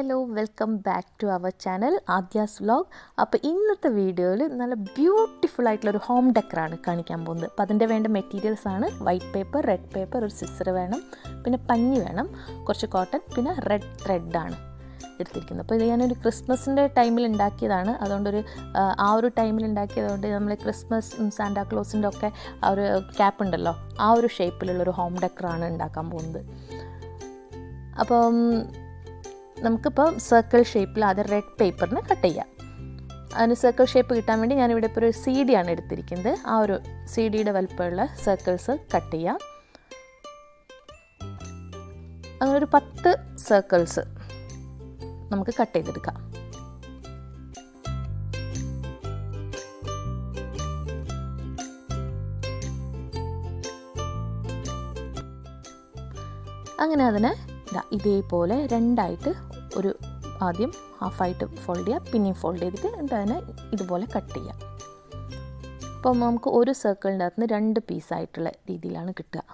hello, welcome back to our channel Adhyas Vlogss. അപ്പോൾ ഇന്നത്തെ വീഡിയോയിൽ നല്ല ബ്യൂട്ടിഫുൾ ആയിട്ടുള്ള ഒരു ഹോം ഡെക്കർ ആണ് കാണിക്കാൻ പോകുന്നത്. അപ്പോൾ അതിൻ്റെ വേണ്ട മെറ്റീരിയൽസ് ആണ് വൈറ്റ് പേപ്പർ, റെഡ് പേപ്പർ, ഒരു സിസർ വേണം, പിന്നെ പഞ്ഞി വേണം, കുറച്ച് കോട്ടൺ, പിന്നെ റെഡ് ത്രെഡ് ആണ് എടുത്തിരിക്കുന്നത്. അപ്പോൾ ഇത് ഞാനൊരു ക്രിസ്മസിൻ്റെ ടൈമിൽ ഉണ്ടാക്കിയതാണ്. അതുകൊണ്ടൊരു ആ ഒരു ടൈമിൽ ഉണ്ടാക്കിയതുകൊണ്ട് നമ്മൾ ക്രിസ്മസ് സാന്റാക്ലോസിൻ്റെ ഒക്കെ ആ ഒരു ക്യാപ്പ് ഉണ്ടല്ലോ, ആ ഒരു ഷേപ്പിലുള്ളൊരു ഹോം ഡെക്കറാണ് ഉണ്ടാക്കാൻ പോകുന്നത്. അപ്പം നമുക്കിപ്പോൾ സർക്കിൾ ഷേപ്പിൽ ആദ്യം റെഡ് പേപ്പറിന് കട്ട് ചെയ്യാം. അതിന് സർക്കിൾ ഷേപ്പ് കിട്ടാൻ വേണ്ടി ഞാനിവിടെ ഇപ്പോൾ ഒരു CD ആണ് എടുത്തിരിക്കുന്നത്. ആ ഒരു CDയുടെ വലുപ്പമുള്ള സർക്കിൾസ് കട്ട് ചെയ്യാം. അങ്ങനെ ഒരു 10 സർക്കിൾസ് നമുക്ക് കട്ട് ചെയ്തെടുക്കാം. അങ്ങനെ അതിനെ ഇതേപോലെ രണ്ടായിട്ട് ഒരു ആദ്യം ഹാഫായിട്ട് ഫോൾഡ് ചെയ്യുക, പിന്നെയും ഫോൾഡ് ചെയ്തിട്ട് അതിനെ ഇതുപോലെ കട്ട് ചെയ്യാം. അപ്പം നമുക്ക് ഒരു സർക്കിളിൻ്റെ അകത്ത് നിന്ന് 2 പീസായിട്ടുള്ള രീതിയിലാണ് കിട്ടുക.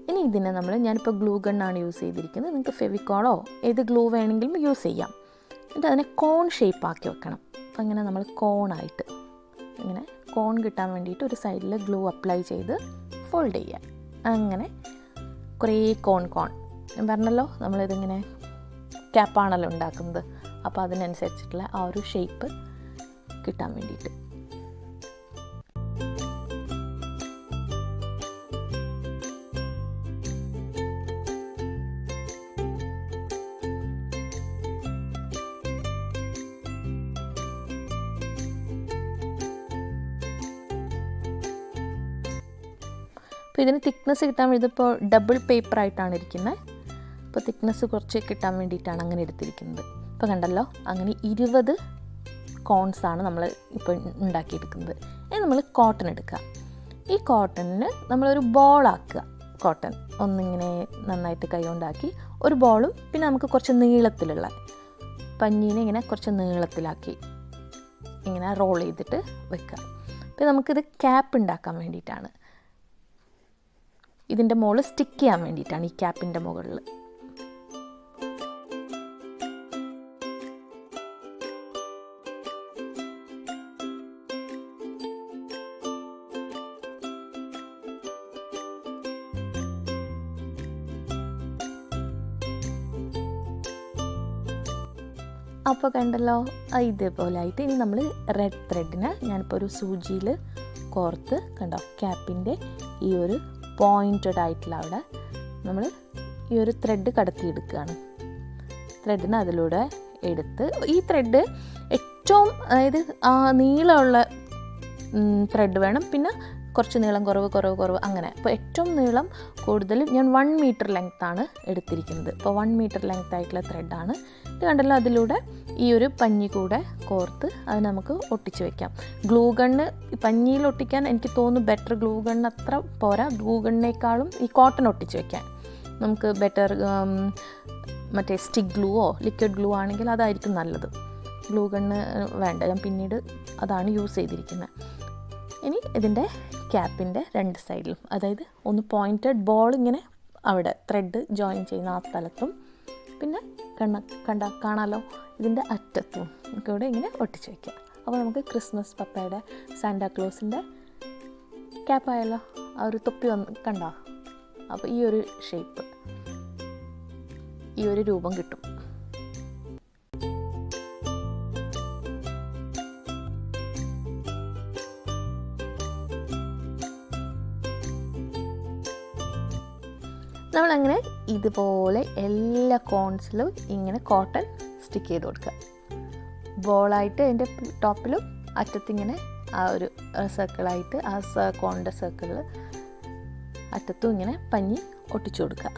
ഇനി ഇതിനെ ഞാനിപ്പോൾ ഗ്ലൂ ഗണ്ണാണ് യൂസ് ചെയ്തിരിക്കുന്നത്. നിങ്ങൾക്ക് ഫെവിക്കോളോ ഏത് ഗ്ലൂ വേണമെങ്കിലും യൂസ് ചെയ്യാം. എന്നിട്ട് അതിനെ കോൺ ഷേപ്പാക്കി വെക്കണം. അപ്പം ഇങ്ങനെ നമ്മൾ കോണായിട്ട് ഇങ്ങനെ കോൺ കിട്ടാൻ വേണ്ടിയിട്ട് ഒരു സൈഡിൽ ഗ്ലൂ അപ്ലൈ ചെയ്ത് ഫോൾഡ് ചെയ്യുക. അങ്ങനെ കുറേ കോൺ ഞാൻ പറഞ്ഞല്ലോ, നമ്മളിതിങ്ങനെ ക്യാപ്പാണല്ലോ ഉണ്ടാക്കുന്നത്. അപ്പോൾ അതിനനുസരിച്ചിട്ടുള്ള ആ ഒരു ഷേപ്പ് കിട്ടാൻ വേണ്ടിയിട്ട് അപ്പോൾ ഇതിന് തിക്നെസ് കിട്ടാൻ വേണ്ടി ഇതിപ്പോൾ ഡബിൾ പേപ്പറായിട്ടാണ് ഇരിക്കുന്നത്. അപ്പോൾ തിക്നെസ് കുറച്ച് കിട്ടാൻ വേണ്ടിയിട്ടാണ് അങ്ങനെ എടുത്തിരിക്കുന്നത്. ഇപ്പോൾ കണ്ടല്ലോ, അങ്ങനെ 20 കോൺസാണ് നമ്മൾ ഇപ്പോൾ ഉണ്ടാക്കിയെടുക്കുന്നത്. ഇനി നമ്മൾ കോട്ടൺ എടുക്കുക. ഈ കോട്ടണിന് നമ്മളൊരു ബോളാക്കുക. കോട്ടൺ ഒന്നിങ്ങനെ നന്നായിട്ട് കൈ കൊണ്ടാക്കി ഒരു ബോളും, പിന്നെ നമുക്ക് കുറച്ച് നീളത്തിലുള്ള പഞ്ഞീനെ ഇങ്ങനെ കുറച്ച് നീളത്തിലാക്കി ഇങ്ങനെ റോൾ ചെയ്തിട്ട് വെക്കുക. അപ്പോൾ നമുക്കിത് ക്യാപ്പ് ഉണ്ടാക്കാൻ വേണ്ടിയിട്ടാണ്. ഇതിൻ്റെ മുകളിൽ സ്റ്റിക്ക് ചെയ്യാൻ വേണ്ടിയിട്ടാണ്, ഈ ക്യാപ്പിൻ്റെ മുകളിൽ. അപ്പോൾ കണ്ടല്ലോ, ഇതേപോലെ ആയിട്ട് ഇനി നമ്മൾ റെഡ് ത്രെഡിനെ ഞാനിപ്പോൾ ഒരു സൂചിയിൽ കോർത്ത് കണ്ടോ, ക്യാപ്പിൻ്റെ ഈ ഒരു പോയിൻറ്റഡ് ആയിട്ടുള്ള അവിടെ നമ്മൾ ഈ ഒരു ത്രെഡ് കടത്തിയെടുക്കുകയാണ്. ത്രെഡിന് അതിലൂടെ എടുത്ത് ഈ ത്രെഡ് ഏറ്റവും അതായത് നീളമുള്ള ത്രെഡ് വേണം, പിന്നെ കുറച്ച് നീളം കുറവ് അങ്ങനെ. അപ്പോൾ ഏറ്റവും നീളം കൂടുതൽ ഞാൻ 1 മീറ്റർ ലെങ്ത്താണ് എടുത്തിരിക്കുന്നത്. അപ്പോൾ 1 മീറ്റർ ലെങ്ത് ആയിട്ടുള്ള ത്രെഡാണ് ഇത്. കണ്ടല്ലോ, അതിലൂടെ ഈ ഒരു പഞ്ഞി കൂടെ കോർത്ത് അത് നമുക്ക് ഒട്ടിച്ച് വെക്കാം. ഗ്ലൂ ഗണ്ണ് പഞ്ഞിയിൽ ഒട്ടിക്കാൻ എനിക്ക് തോന്നുന്നു ബെറ്റർ. ഗ്ലൂ ഗണ്ണ് അത്ര പോരാ. ഗ്ലൂ ഗണ്ണിനേക്കാളും ഈ കോട്ടൺ ഒട്ടിച്ച് വെക്കാൻ നമുക്ക് ബെറ്റർ. മറ്റേ സ്റ്റിക്ക് ഗ്ലൂവോ ലിക്വിഡ് ഗ്ലൂ ആണെങ്കിൽ അതായിരിക്കും നല്ലത്. ഗ്ലൂ ഗണ്ണ് വേണ്ട, ഞാൻ പിന്നീട് അതാണ് യൂസ് ചെയ്തിരിക്കുന്നത്. ഇനി ഇതിൻ്റെ ക്യാപ്പിൻ്റെ 2 സൈഡിലും, അതായത് ഒന്ന് പോയിൻറ്റഡ് ബോൾ ഇങ്ങനെ അവിടെ ത്രെഡ് ജോയിൻ ചെയ്യുന്ന ആ സ്ഥലത്തും, പിന്നെ കാണാമല്ലോ ഇതിൻ്റെ അറ്റത്തും നമുക്ക് ഇവിടെ ഇങ്ങനെ ഒട്ടിച്ച് വയ്ക്കാം. അപ്പോൾ നമുക്ക് ക്രിസ്മസ് പപ്പയുടെ സാന്റാക്ലോസിൻ്റെ ക്യാപ്പായല്ലോ. ആ ഒരു തൊപ്പി കണ്ടോ. അപ്പോൾ ഈ ഒരു ഷേപ്പ്, ഈ ഒരു രൂപം കിട്ടും. നമ്മളങ്ങനെ ഇതുപോലെ എല്ലാ കോൺസിലും ഇങ്ങനെ കോട്ടൺ സ്റ്റിക്ക് ചെയ്ത് കൊടുക്കുക. ബോളായിട്ട് അതിൻ്റെ ടോപ്പിലും അറ്റത്തിങ്ങനെ ആ ഒരു സർക്കിളായിട്ട് ആ കോണിൻ്റെ സർക്കിളിൽ അറ്റത്തും ഇങ്ങനെ പഞ്ഞി ഒട്ടിച്ചു കൊടുക്കുക.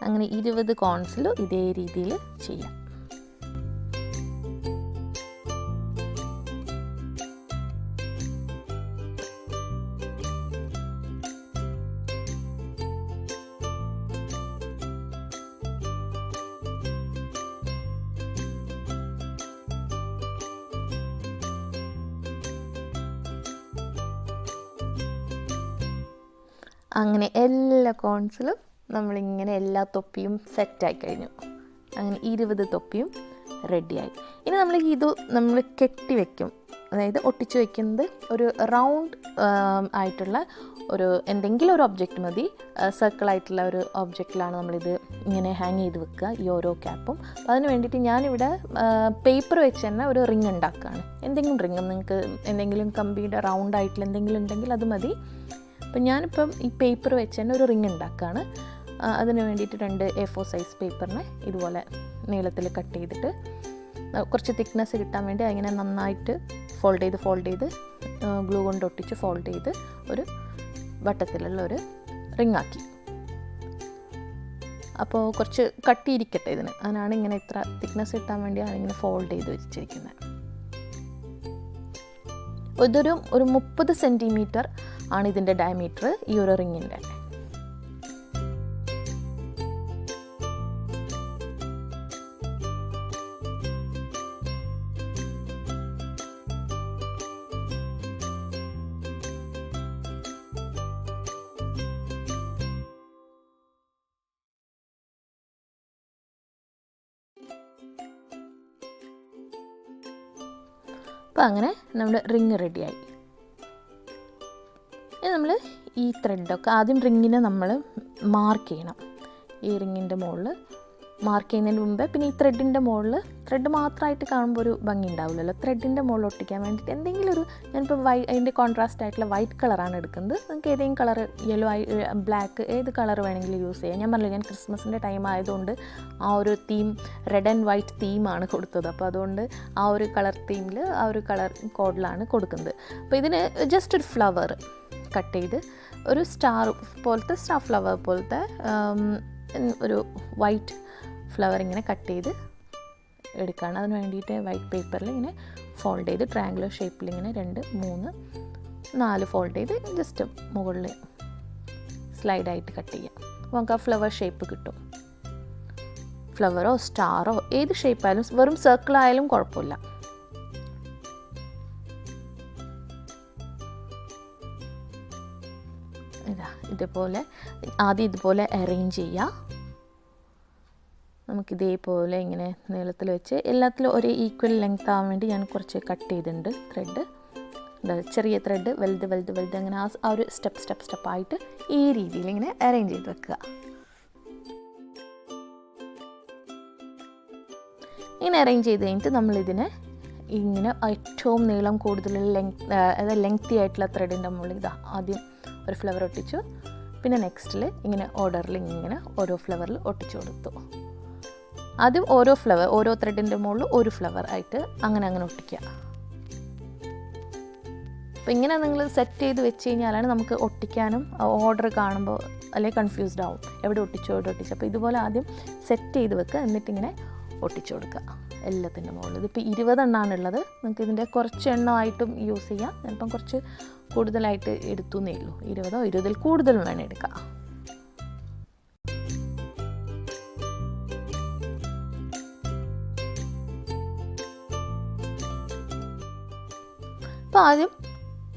അങ്ങനെ 20 കോൺസിലും ഇതേ രീതിയിൽ ചെയ്യാം. അങ്ങനെ എല്ലാ കോൺസിലും നമ്മളിങ്ങനെ എല്ലാ തൊപ്പിയും സെറ്റായി കഴിഞ്ഞു. അങ്ങനെ 20 തൊപ്പിയും റെഡിയായി. ഇനി നമ്മൾ കെട്ടി വയ്ക്കും, അതായത് ഒട്ടിച്ച് വയ്ക്കുന്നത് ഒരു റൗണ്ട് ആയിട്ടുള്ള എന്തെങ്കിലും ഒരു ഒബ്ജക്റ്റ് മതി. സർക്കിളായിട്ടുള്ള ഒരു ഒബ്ജക്റ്റിലാണ് നമ്മളിത് ഇങ്ങനെ ഹാങ് ചെയ്ത് വെക്കുക, ഈ ഓരോ ക്യാപ്പും. അപ്പോൾ അതിന് വേണ്ടിയിട്ട് ഞാനിവിടെ പേപ്പർ വെച്ച് തന്നെ ഒരു റിങ് ഉണ്ടാക്കുകയാണ്. എന്തെങ്കിലും റിങ്, നിങ്ങൾക്ക് എന്തെങ്കിലും കമ്പിയുടെ റൗണ്ട് ആയിട്ടുള്ള എന്തെങ്കിലും ഉണ്ടെങ്കിൽ അത് മതി. അപ്പം ഞാനിപ്പം ഈ പേപ്പർ വെച്ച് തന്നെ ഒരു റിങ് ഉണ്ടാക്കുകയാണ്. അതിന് വേണ്ടിയിട്ട് 2 A4 സൈസ് പേപ്പറിനെ ഇതുപോലെ നീളത്തിൽ കട്ട് ചെയ്തിട്ട് കുറച്ച് തിക്നെസ് കിട്ടാൻ വേണ്ടി അങ്ങനെ നന്നായിട്ട് ഫോൾഡ് ചെയ്ത് ഗ്ലൂ കൊണ്ട് ഒട്ടിച്ച് ഫോൾഡ് ചെയ്ത് ഒരു വട്ടത്തിലുള്ള ഒരു റിങ്ങാക്കി. അപ്പോൾ കുറച്ച് കട്ടിയിരിക്കട്ടെ ഇതിന്, അതിനാണ് ഇങ്ങനെ ഇത്ര തിക്നെസ് കിട്ടാൻ വേണ്ടിയാണ് ഇങ്ങനെ ഫോൾഡ് ചെയ്ത് വെച്ചിരിക്കുന്നത്. ഒരു 30 സെൻറ്റിമീറ്റർ ആണ് ഇതിൻ്റെ ഡയമീറ്റർ ഈ ഒരു റിങ്ങിൻ്റെ. അപ്പോൾ അങ്ങനെ നമ്മുടെ റിങ് റെഡിയായി. ഇനി നമ്മൾ ഈ ത്രെഡൊക്കെ ആദ്യം റിങ്ങിനെ നമ്മൾ മാർക്ക് ചെയ്യണം. ഈ റിങ്ങിൻ്റെ മുകളിൽ മാർക്ക് ചെയ്യുന്നതിന് മുമ്പ് പിന്നെ ഈ ത്രെഡിൻ്റെ മുകളിൽ, ത്രെഡ് മാത്രമായിട്ട് കാണുമ്പോൾ ഒരു ഭംഗി ഉണ്ടാവില്ലല്ലോ, ത്രെഡിൻ്റെ മുകളിൽ ഒട്ടിക്കാൻ വേണ്ടിയിട്ട് എന്തെങ്കിലും ഒരു, ഞാനിപ്പോൾ അതിൻ്റെ കോൺട്രാസ്റ്റ് ആയിട്ടുള്ള വൈറ്റ് കളറാണ് എടുക്കുന്നത്. നിങ്ങൾക്ക് ഏതെങ്കിലും കളർ, യെല്ലോ, ബ്ലാക്ക്, ഏത് കളർ വേണമെങ്കിലും യൂസ് ചെയ്യാം. ഞാൻ പറഞ്ഞില്ല, ഞാൻ ക്രിസ്മസിൻ്റെ ടൈം ആയതുകൊണ്ട് ആ ഒരു തീം, റെഡ് ആൻഡ് വൈറ്റ് തീമാണ് കൊടുത്തത്. അപ്പോൾ അതുകൊണ്ട് ആ ഒരു കളർ തീമിൽ, ആ ഒരു കളർ കോഡിലാണ് കൊടുക്കുന്നത്. അപ്പോൾ ഇതിന് ജസ്റ്റ് ഒരു ഫ്ലവർ കട്ട് ചെയ്ത്, ഒരു സ്റ്റാർ ഫ്ലവർ പോലത്തെ ഒരു വൈറ്റ് ഫ്ലവർ ഇങ്ങനെ കട്ട് ചെയ്ത് എടുക്കുകയാണ്. അതിന് വേണ്ടിയിട്ട് വൈറ്റ് പേപ്പറിൽ ഇങ്ങനെ ഫോൾഡ് ചെയ്ത് ട്രയാങ്കുലർ ഷേപ്പിൽ ഇങ്ങനെ 2, 3, 4 ഫോൾഡ് ചെയ്ത് ജസ്റ്റ് മുകളിൽ സ്ലൈഡായിട്ട് കട്ട് ചെയ്യാം. അപ്പോൾ നമുക്ക് ആ ഫ്ലവർ ഷേപ്പ് കിട്ടും. ഫ്ലവറോ സ്റ്റാറോ ഏത് ഷേപ്പായാലും, വെറും സർക്കിളായാലും കുഴപ്പമില്ല. ഇതുപോലെ ആദ്യം ഇതുപോലെ അറേഞ്ച് ചെയ്യുക. നമുക്കിതേപോലെ ഇങ്ങനെ നീളത്തിൽ വെച്ച് എല്ലാത്തിലും ഒരേ ഈക്വൽ ലെങ്ത് ആവാൻ വേണ്ടി ഞാൻ കുറച്ച് കട്ട് ചെയ്തിട്ടുണ്ട് ത്രെഡ്. ചെറിയ ത്രെഡ്, വലുത് അങ്ങനെ ആ ഒരു സ്റ്റെപ്പായിട്ട് ഈ രീതിയിൽ ഇങ്ങനെ അറേഞ്ച് ചെയ്ത് വെക്കുക. ഇങ്ങനെ അറേഞ്ച് ചെയ്ത് കഴിഞ്ഞിട്ട് നമ്മളിതിനെ ഇങ്ങനെ ഏറ്റവും നീളം കൂടുതലുള്ള ലെങ്തി ആയിട്ടുള്ള ത്രെഡിൻ്റെ മുകളിൽ ആദ്യം ഒരു ഫ്ലവർ ഒട്ടിച്ചു. പിന്നെ നെക്സ്റ്റിൽ ഇങ്ങനെ ഓർഡറിൽ ഇങ്ങനെ ഓരോ ഫ്ലവറിൽ ഒട്ടിച്ചു കൊടുത്തു. ആദ്യം ഓരോ ത്രെഡിൻ്റെ മുകളിൽ ഒരു ഫ്ലവർ ആയിട്ട് അങ്ങനെ ഒട്ടിക്കുക. അപ്പോൾ ഇങ്ങനെ നിങ്ങൾ സെറ്റ് ചെയ്ത് വെച്ച് കഴിഞ്ഞാലാണ് നമുക്ക് ഒട്ടിക്കാനും ഓർഡർ കാണുമ്പോൾ അല്ലെങ്കിൽ കൺഫ്യൂസ്ഡ് ആവും, എവിടെ ഒട്ടിച്ചു. അപ്പോൾ ഇതുപോലെ ആദ്യം സെറ്റ് ചെയ്ത് വെക്കുക, എന്നിട്ടിങ്ങനെ ഒട്ടിച്ചു കൊടുക്കുക എല്ലാത്തിൻ്റെ മുകളിൽ. ഇതിപ്പോൾ 20 എണ്ണമാണുള്ളത്. നിങ്ങൾക്ക് ഇതിൻ്റെ കുറച്ച് എണ്ണമായിട്ടും യൂസ് ചെയ്യാം. ചിലപ്പം കുറച്ച് കൂടുതലായിട്ട് എടുത്തുന്നേ ഉള്ളൂ. 20 20ൽ കൂടുതലും വേണം എടുക്കാം. അപ്പോൾ ആദ്യം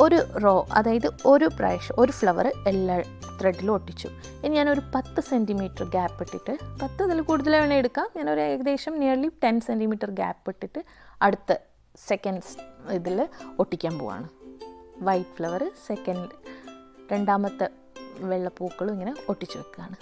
ഒരു റോ, അതായത് ഒരു പ്രാവശ്യം ഒരു ഫ്ലവർ എല്ലാ ത്രെഡിലും ഒട്ടിച്ചു. ഇനി ഞാനൊരു 10 സെൻറ്റിമീറ്റർ ഗ്യാപ്പ് ഇട്ടിട്ട്, 10 അതിൽ കൂടുതൽ വേണേൽ എടുക്കാം, ഞാനൊരു ഏകദേശം നിയർലി 10 സെൻറ്റിമീറ്റർ ഗ്യാപ്പ് ഇട്ടിട്ട് അടുത്ത സെക്കൻഡ് ഇതിൽ ഒട്ടിക്കാൻ പോവാണ്. വൈറ്റ് ഫ്ലവർ, രണ്ടാമത്തെ വെള്ളപ്പൂക്കളും ഇങ്ങനെ ഒട്ടിച്ചു വെക്കുകയാണ്.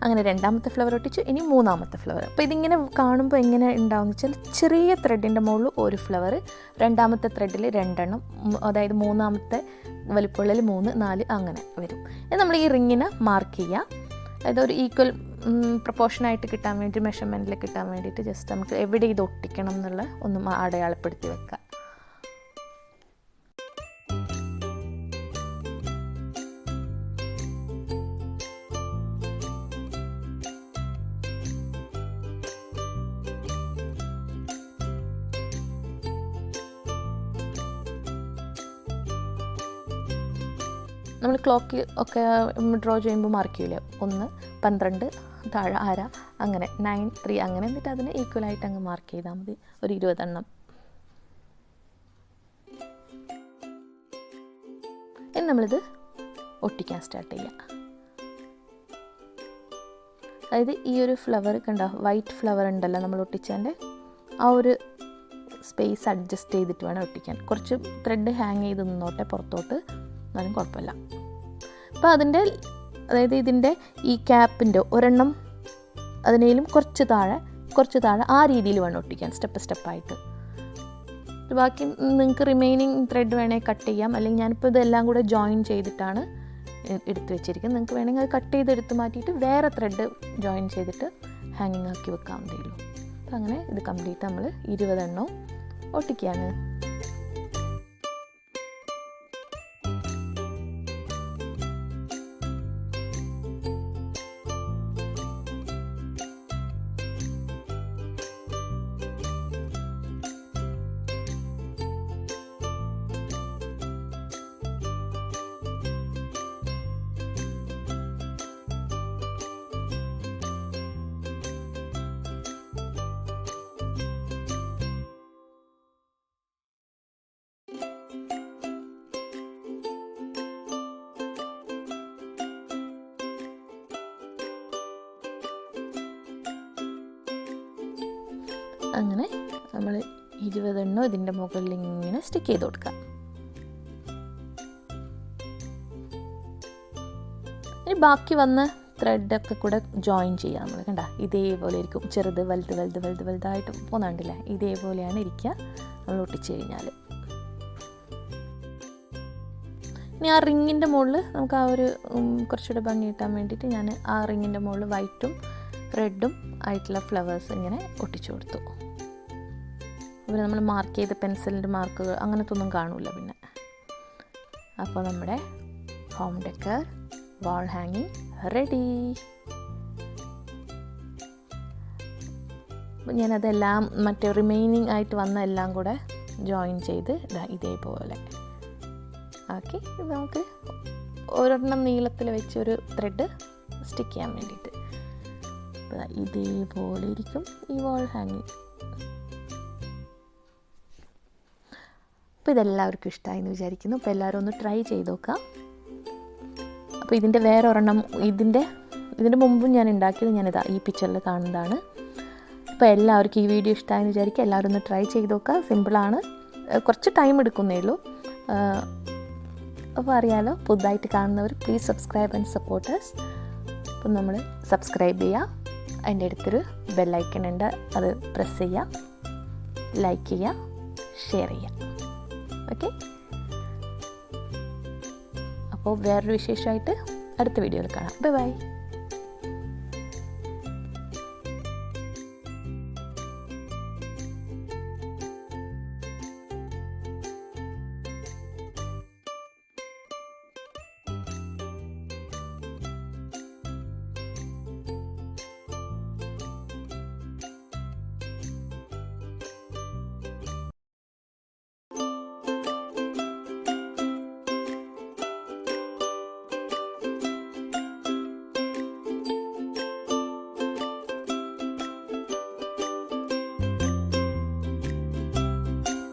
അങ്ങനെ രണ്ടാമത്തെ ഫ്ലവർ ഒട്ടിച്ചു. ഇനി മൂന്നാമത്തെ ഫ്ലവർ. അപ്പോൾ ഇതിങ്ങനെ കാണുമ്പോൾ എങ്ങനെ ഉണ്ടാവുമെന്ന് വെച്ചാൽ, ചെറിയ ത്രെഡിൻ്റെ മുകളിൽ ഒരു ഫ്ലവർ, രണ്ടാമത്തെ ത്രെഡിൽ 2 എണ്ണം, അതായത് മൂന്നാമത്തെ വലിപ്പമുള്ളിൽ 3, 4 അങ്ങനെ വരും. നമ്മൾ ഈ റിങ്ങിനെ മാർക്ക് ചെയ്യുക. അതായത് ഒരു ഈക്വൽ പ്രൊപ്പോർഷനായിട്ട് കിട്ടാൻ വേണ്ടി, മെഷർമെൻറ്റിൽ കിട്ടാൻ വേണ്ടിയിട്ട് ജസ്റ്റ് നമുക്ക് എവിടെ ഇത് ഒട്ടിക്കണം എന്നുള്ള ഒന്ന് അടയാളപ്പെടുത്തി വെക്കുക. നമ്മൾ ക്ലോക്ക് ഒക്കെ ഡ്രോ ചെയ്യുമ്പോൾ മാർക്ക് ചെയ്യില്ലേ, 1, 12, താഴെ അര, അങ്ങനെ 9, 3 അങ്ങനെ. എന്നിട്ട് അതിന് ഈക്വലായിട്ട് അങ്ങ് മാർക്ക് ചെയ്താൽ മതി, ഒരു 20 എണ്ണം. ഇനി നമ്മളിത് ഒട്ടിക്കാൻ സ്റ്റാർട്ട് ചെയ്യാം. അതായത് ഈ ഒരു ഫ്ലവർ കണ്ടോ, വൈറ്റ് ഫ്ലവർ ഉണ്ടല്ലോ നമ്മൾ ഒട്ടിച്ചതിൻ്റെ, ആ ഒരു സ്പേസ് അഡ്ജസ്റ്റ് ചെയ്തിട്ട് വേണം ഒട്ടിക്കാൻ. കുറച്ച് ത്രെഡ് ഹാങ് ചെയ്ത് നിന്നോട്ടെ പുറത്തോട്ട്, എന്നാലും കുഴപ്പമില്ല. അപ്പോൾ അതിൻ്റെ, അതായത് ഇതിൻ്റെ ഈ ക്യാപ്പിൻ്റെ ഒരെണ്ണം അതിനേലും കുറച്ച് താഴെ ആ രീതിയിൽ വേണം ഒട്ടിക്കാൻ, സ്റ്റെപ്പായിട്ട്. ബാക്കി നിങ്ങൾക്ക് റിമൈനിങ് ത്രെഡ് വേണമെങ്കിൽ കട്ട് ചെയ്യാം, അല്ലെങ്കിൽ ഞാനിപ്പോൾ ഇതെല്ലാം കൂടെ ജോയിൻ ചെയ്തിട്ടാണ് എടുത്ത് വെച്ചിരിക്കുന്നത്. നിങ്ങൾക്ക് വേണമെങ്കിൽ അത് കട്ട് ചെയ്തെടുത്ത് മാറ്റിയിട്ട് വേറെ ത്രെഡ് ജോയിൻ ചെയ്തിട്ട് ഹാങ്ങിങ് ആക്കി വെക്കാവുന്നതേ. അപ്പോൾ അങ്ങനെ ഇത് കംപ്ലീറ്റ് നമ്മൾ 20 എണ്ണവും ഒട്ടിക്കുകയാണ്. അങ്ങനെ നമ്മൾ 20 എണ്ണം ഇതിൻ്റെ മുകളിൽ ഇങ്ങനെ സ്റ്റിക്ക് ചെയ്ത് കൊടുക്കാം. ഇനി ബാക്കി വന്ന ത്രെഡൊക്കെ കൂടെ ജോയിൻ ചെയ്യാം നമ്മൾ. കണ്ട, ഇതേപോലെ ഇരിക്കും, ചെറുത് വലുതായിട്ട് പോകുന്നുണ്ടല്ലേ, ഇതേപോലെയാണ് ഇരിക്കുക നമ്മൾ ഒട്ടിച്ച് കഴിഞ്ഞാൽ. ഇനി ആ റിങ്ങിൻ്റെ മുകളിൽ നമുക്ക് ആ ഒരു കുറച്ചുകൂടെ ഭംഗി കിട്ടാൻ വേണ്ടിയിട്ട് ഞാൻ ആ റിങ്ങിൻ്റെ മുകളിൽ വൈറ്റും റെഡും ആയിട്ടുള്ള ഫ്ലവേഴ്സ് ഇങ്ങനെ ഒട്ടിച്ചു കൊടുത്തു. അപ്പോൾ നമ്മൾ മാർക്ക് ചെയ്ത പെൻസിലിൻ്റെ മാർക്കുകൾ അങ്ങനത്തെ ഒന്നും കാണില്ല പിന്നെ. അപ്പോൾ നമ്മുടെ ഹോം ഡെക്കർ വാൾ ഹാങ്ങിങ് റെഡി. അപ്പോൾ ഞാനതെല്ലാം മറ്റേ റിമൈനിങ് ആയിട്ട് വന്ന എല്ലാം കൂടെ ജോയിൻ ചെയ്ത് ഇതേപോലെ ആക്കി നമുക്ക് ഒരെണ്ണം നീളത്തിൽ വെച്ചൊരു ത്രെഡ് സ്റ്റിക്ക് ചെയ്യാൻ വേണ്ടിയിട്ട്. അപ്പോൾ ഇതേപോലെ ഇരിക്കും ഈ വാൾ ഹാങ്ങിങ്. അപ്പോൾ ഇതെല്ലാവർക്കും ഇഷ്ടമായി എന്ന് വിചാരിക്കുന്നു. അപ്പോൾ എല്ലാവരും ഒന്ന് ട്രൈ ചെയ്ത് നോക്കാം. അപ്പോൾ ഇതിൻ്റെ വേറെ ഒരെണ്ണം ഇതിൻ്റെ മുമ്പും ഞാൻ ഉണ്ടാക്കിയത് ഞാനിതാ ഈ പിക്ചറിൽ കാണുന്നതാണ്. അപ്പോൾ എല്ലാവർക്കും ഈ വീഡിയോ ഇഷ്ടമായെന്ന് വിചാരിക്കുക. എല്ലാവരും ഒന്ന് ട്രൈ ചെയ്ത് നോക്കുക. സിമ്പിളാണ്, കുറച്ച് ടൈം എടുക്കുന്നേ ഉള്ളൂ. അപ്പോൾ അറിയാലോ, പുതുതായിട്ട് കാണുന്നവർ please subscribe and support us. അപ്പം നമ്മൾ സബ്സ്ക്രൈബ് ചെയ്യുക, അതിൻ്റെ അടുത്തൊരു ബെല്ലൈക്കൺ ഉണ്ട്, അത് പ്രസ് ചെയ്യുക, ലൈക്ക് ചെയ്യുക, ഷെയർ ചെയ്യുക. ഓക്കെ, അപ്പോൾ വേറൊരു വിശേഷമായിട്ട് അടുത്ത വീഡിയോയിൽ കാണാം. Bye bye.